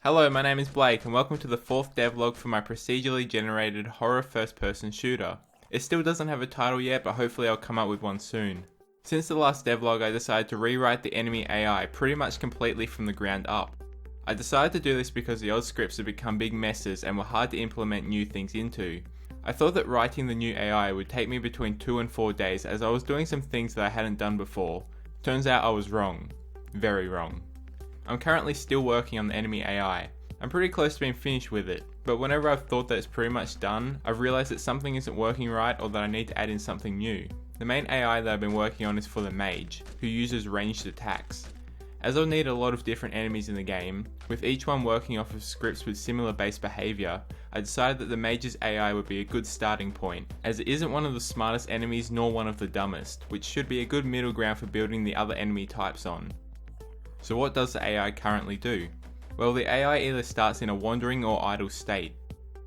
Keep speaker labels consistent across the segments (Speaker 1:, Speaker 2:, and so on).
Speaker 1: Hello, my name is Blake and welcome to the 4th devlog for my procedurally generated horror first-person shooter. It still doesn't have a title yet, but hopefully I'll come up with one soon. Since the last devlog, I decided to rewrite the enemy AI pretty much completely from the ground up. I decided to do this because the old scripts had become big messes and were hard to implement new things into. I thought that writing the new AI would take me between 2 and 4 days as I was doing some things that I hadn't done before. Turns out I was wrong. Very wrong. I'm currently still working on the enemy AI. I'm pretty close to being finished with it, but whenever I've thought that it's pretty much done, I've realized that something isn't working right or that I need to add in something new. The main AI that I've been working on is for the mage, who uses ranged attacks. As I'll need a lot of different enemies in the game, with each one working off of scripts with similar base behavior, I decided that the mage's AI would be a good starting point, as it isn't one of the smartest enemies nor one of the dumbest, which should be a good middle ground for building the other enemy types on. So what does the AI currently do? Well, the AI either starts in a wandering or idle state.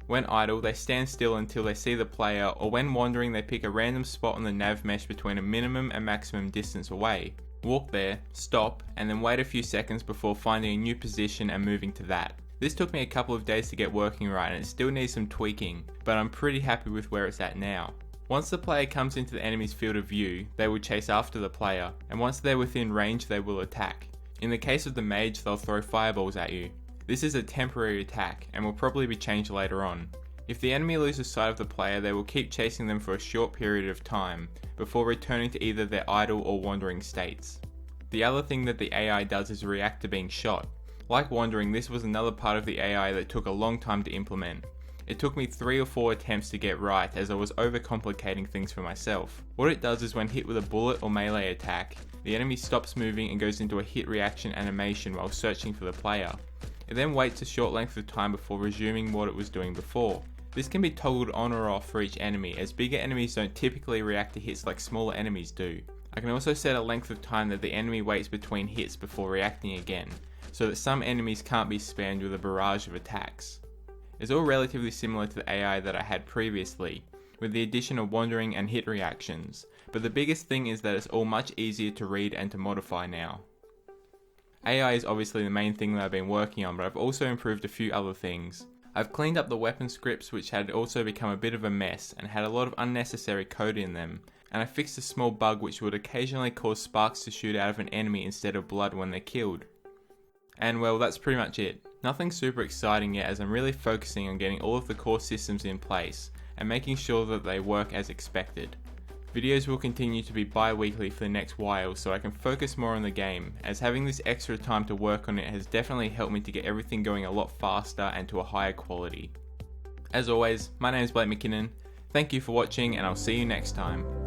Speaker 1: When idle, they stand still until they see the player, or when wandering they pick a random spot on the nav mesh between a minimum and maximum distance away, walk there, stop, and then wait a few seconds before finding a new position and moving to that. This took me a couple of days to get working right and it still needs some tweaking, but I'm pretty happy with where it's at now. Once the player comes into the enemy's field of view, they will chase after the player, and once they're within range they will attack. In the case of the mage, they'll throw fireballs at you. This is a temporary attack and will probably be changed later on. If the enemy loses sight of the player, they will keep chasing them for a short period of time, before returning to either their idle or wandering states. The other thing that the AI does is react to being shot. Like wandering, this was another part of the AI that took a long time to implement. It took me 3 or 4 attempts to get right as I was overcomplicating things for myself. What it does is when hit with a bullet or melee attack, the enemy stops moving and goes into a hit reaction animation while searching for the player. It then waits a short length of time before resuming what it was doing before. This can be toggled on or off for each enemy, as bigger enemies don't typically react to hits like smaller enemies do. I can also set a length of time that the enemy waits between hits before reacting again, so that some enemies can't be spammed with a barrage of attacks. It's all relatively similar to the AI that I had previously, with the addition of wandering and hit reactions, but the biggest thing is that it's all much easier to read and to modify now. AI is obviously the main thing that I've been working on, but I've also improved a few other things. I've cleaned up the weapon scripts, which had also become a bit of a mess and had a lot of unnecessary code in them, and I fixed a small bug which would occasionally cause sparks to shoot out of an enemy instead of blood when they're killed. And well, that's pretty much it. Nothing super exciting yet, as I'm really focusing on getting all of the core systems in place and making sure that they work as expected. Videos will continue to be bi-weekly for the next while so I can focus more on the game, as having this extra time to work on it has definitely helped me to get everything going a lot faster and to a higher quality. As always, my name is Blake McKinnon, thank you for watching and I'll see you next time.